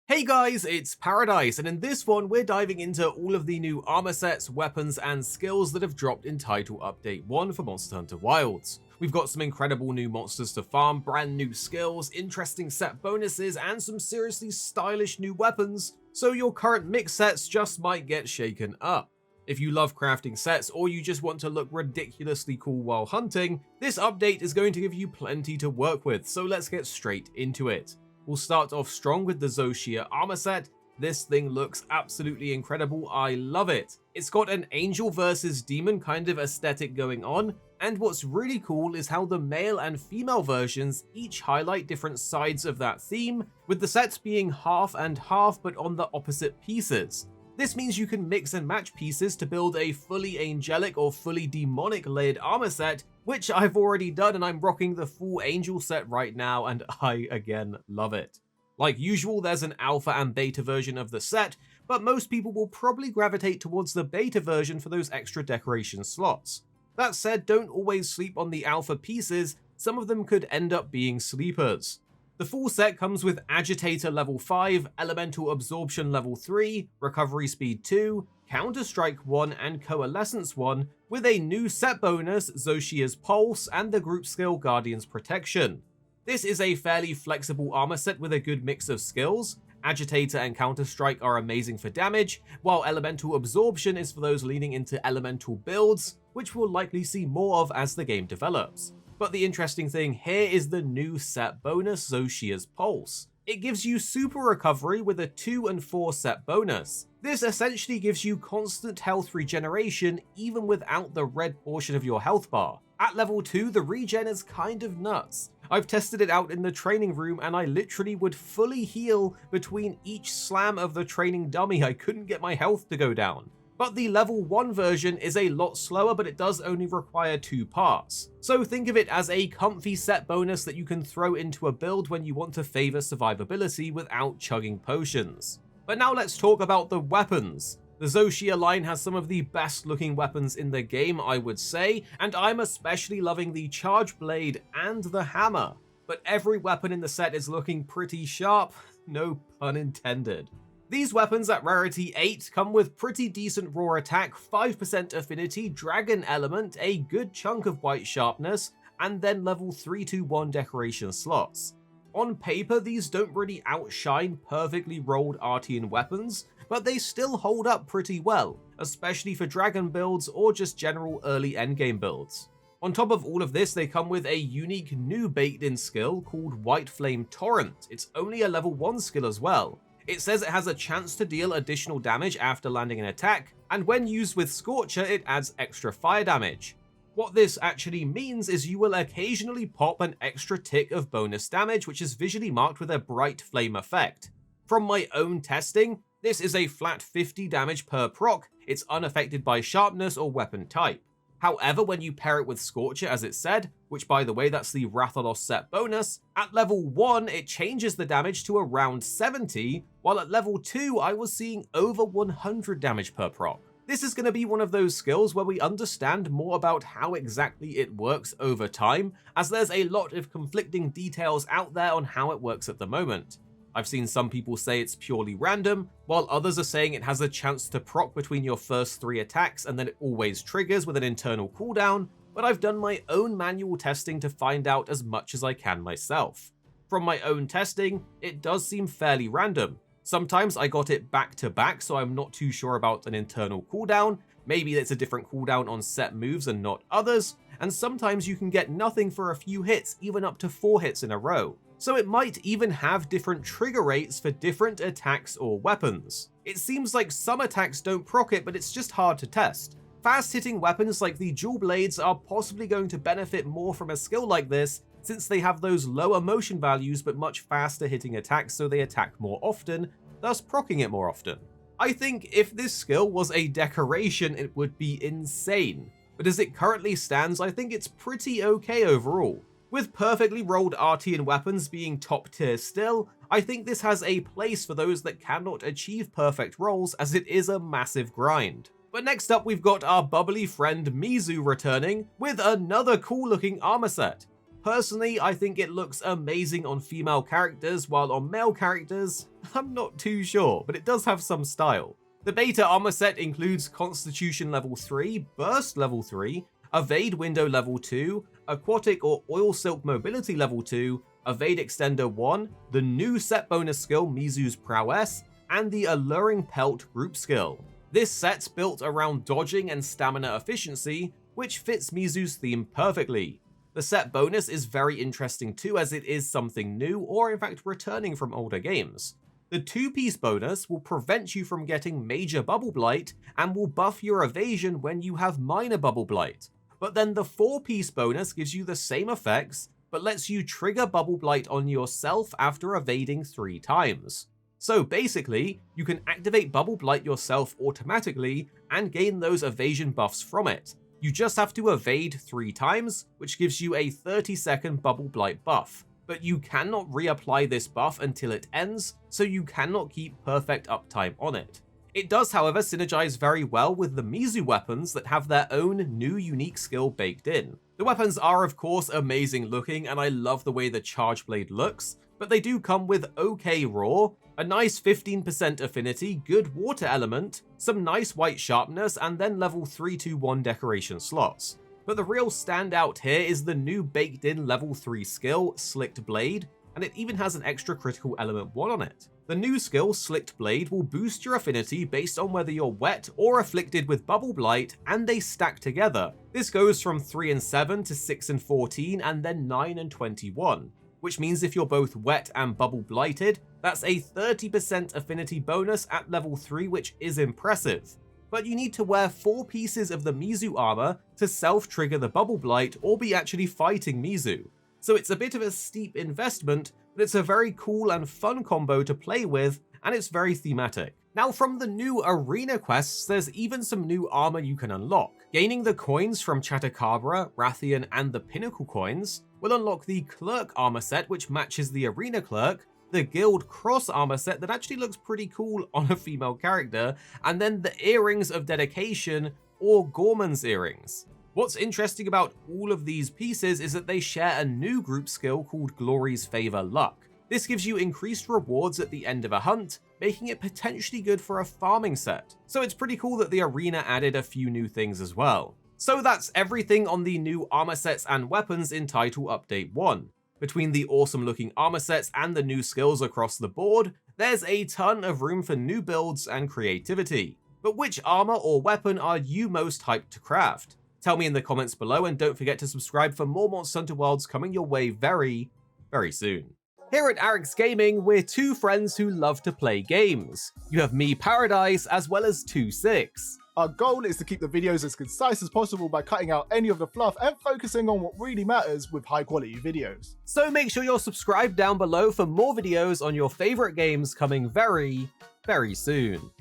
Hey guys, it's Paradise, and in this one we're diving into all of the new armor sets, weapons, and skills that have dropped in Title Update 1 for Monster Hunter Wilds. We've got some incredible new monsters to farm, brand new skills, interesting set bonuses, and some seriously stylish new weapons, so your current mix sets just might get shaken up. If you love crafting sets or you just want to look ridiculously cool while hunting, this update is going to give you plenty to work with, so let's get straight into it. We'll start off strong with the Zoh Shia Armor Set. This thing looks absolutely incredible, I love it. It's got an angel versus demon kind of aesthetic going on, and what's really cool is how the male and female versions each highlight different sides of that theme, with the sets being half and half but on the opposite pieces. This means you can mix and match pieces to build a fully angelic or fully demonic layered armor set, which I've already done, and I'm rocking the full angel set right now, and I again love it. Like usual, there's an alpha and beta version of the set, but most people will probably gravitate towards the beta version for those extra decoration slots. That said, don't always sleep on the alpha pieces, some of them could end up being sleepers. The full set comes with Agitator level 5, Elemental Absorption level 3, Recovery Speed 2, Counter Strike 1, and Coalescence 1, with a new set bonus, Zoh Shia's Pulse, and the group skill Guardian's Protection. This is a fairly flexible armor set with a good mix of skills. Agitator and Counter Strike are amazing for damage, while Elemental Absorption is for those leaning into elemental builds, which we'll likely see more of as the game develops. But the interesting thing here is the new set bonus, Zoh Shia's Pulse. It gives you super recovery with a 2 and 4 set bonus. This essentially gives you constant health regeneration even without the red portion of your health bar. At level 2, the regen is kind of nuts. I've tested it out in the training room and I literally would fully heal between each slam of the training dummy. I couldn't get my health to go down. But the level 1 version is a lot slower, but it does only require 2 parts. So think of it as a comfy set bonus that you can throw into a build when you want to favor survivability without chugging potions. But now let's talk about the weapons. The Zoh Shia line has some of the best looking weapons in the game, I would say, and I'm especially loving the Charge Blade and the Hammer. But every weapon in the set is looking pretty sharp, no pun intended. These weapons at rarity 8 come with pretty decent raw attack, 5% affinity, dragon element, a good chunk of white sharpness, and then level 3 to 1 decoration slots. On paper, these don't really outshine perfectly rolled Artian weapons, but they still hold up pretty well, especially for dragon builds or just general early endgame builds. On top of all of this, they come with a unique new baked-in skill called Whiteflame Torrent. It's only a level 1 skill as well. It says it has a chance to deal additional damage after landing an attack, and when used with Scorcher, it adds extra fire damage. What this actually means is you will occasionally pop an extra tick of bonus damage, which is visually marked with a bright flame effect. From my own testing, this is a flat 50 damage per proc, it's unaffected by sharpness or weapon type. However, when you pair it with Scorcher as it said, which by the way that's the Rathalos set bonus, at level 1 it changes the damage to around 70, while at level 2 I was seeing over 100 damage per proc. This is going to be one of those skills where we understand more about how exactly it works over time, as there's a lot of conflicting details out there on how it works at the moment. I've seen some people say it's purely random, while others are saying it has a chance to proc between your first 3 attacks and then it always triggers with an internal cooldown, but I've done my own manual testing to find out as much as I can myself. From my own testing, it does seem fairly random. Sometimes I got it back to back, so I'm not too sure about an internal cooldown, maybe it's a different cooldown on set moves and not others, and sometimes you can get nothing for a few hits, even up to 4 hits in a row. So it might even have different trigger rates for different attacks or weapons. It seems like some attacks don't proc it, but it's just hard to test. Fast-hitting weapons like the Dual Blades are possibly going to benefit more from a skill like this, since they have those lower motion values but much faster hitting attacks, so they attack more often, thus proccing it more often. I think if this skill was a decoration, it would be insane. But as it currently stands, I think it's pretty okay overall. With perfectly rolled Artian weapons being top tier still, I think this has a place for those that cannot achieve perfect rolls, as it is a massive grind. But next up we've got our bubbly friend Mizu returning with another cool looking armor set. Personally, I think it looks amazing on female characters, while on male characters, I'm not too sure, but it does have some style. The beta armor set includes Constitution level 3, Burst level 3, Evade Window level 2, Aquatic or Oil Silk Mobility level 2, Evade Extender 1, the new set bonus skill Mizu's Prowess, and the Alluring Pelt group skill. This set's built around dodging and stamina efficiency, which fits Mizu's theme perfectly. The set bonus is very interesting too, as it is something new, or in fact returning from older games. The 2-piece bonus will prevent you from getting major Bubble Blight, and will buff your evasion when you have minor Bubble Blight. But then the 4-piece bonus gives you the same effects, but lets you trigger Bubble Blight on yourself after evading 3 times. So basically, you can activate Bubble Blight yourself automatically and gain those evasion buffs from it. You just have to evade 3 times, which gives you a 30-second Bubble Blight buff. But you cannot reapply this buff until it ends, so you cannot keep perfect uptime on it. It does, however, synergize very well with the Mizu weapons that have their own new unique skill baked in. The weapons are of course amazing looking, and I love the way the Charge Blade looks, but they do come with okay raw, a nice 15% affinity, good water element, some nice white sharpness, and then level 3-1 decoration slots. But the real standout here is the new baked in level 3 skill, Slicked Blade, and it even has an extra critical element 1 on it. The new skill, Slicked Blade, will boost your affinity based on whether you're wet or afflicted with Bubble Blight, and they stack together. This goes from 3 and 7 to 6 and 14, and then 9 and 21. Which means if you're both wet and Bubble Blighted, that's a 30% affinity bonus at level 3, which is impressive. But you need to wear 4 pieces of the Mizu armor to self-trigger the Bubble Blight or be actually fighting Mizu. So it's a bit of a steep investment, but it's a very cool and fun combo to play with, and it's very thematic. Now from the new arena quests, there's even some new armor you can unlock. Gaining the coins from Chatacabra, Rathian, and the Pinnacle coins will unlock the Clerk armor set, which matches the arena clerk, the Guild Cross armor set that actually looks pretty cool on a female character, and then the Earrings of Dedication, or Gorman's Earrings. What's interesting about all of these pieces is that they share a new group skill called Glory's Favor Luck. This gives you increased rewards at the end of a hunt, making it potentially good for a farming set. So it's pretty cool that the arena added a few new things as well. So that's everything on the new armor sets and weapons in Title Update 1. Between the awesome looking armor sets and the new skills across the board, there's a ton of room for new builds and creativity. But which armor or weapon are you most hyped to craft? Tell me in the comments below, and don't forget to subscribe for more Monster Hunter Worlds coming your way very, very soon. Here at Arekkz Gaming, we're 2 friends who love to play games. You have me, Paradise, as well as 26. Our goal is to keep the videos as concise as possible by cutting out any of the fluff and focusing on what really matters with high quality videos. So make sure you're subscribed down below for more videos on your favorite games coming very, very soon.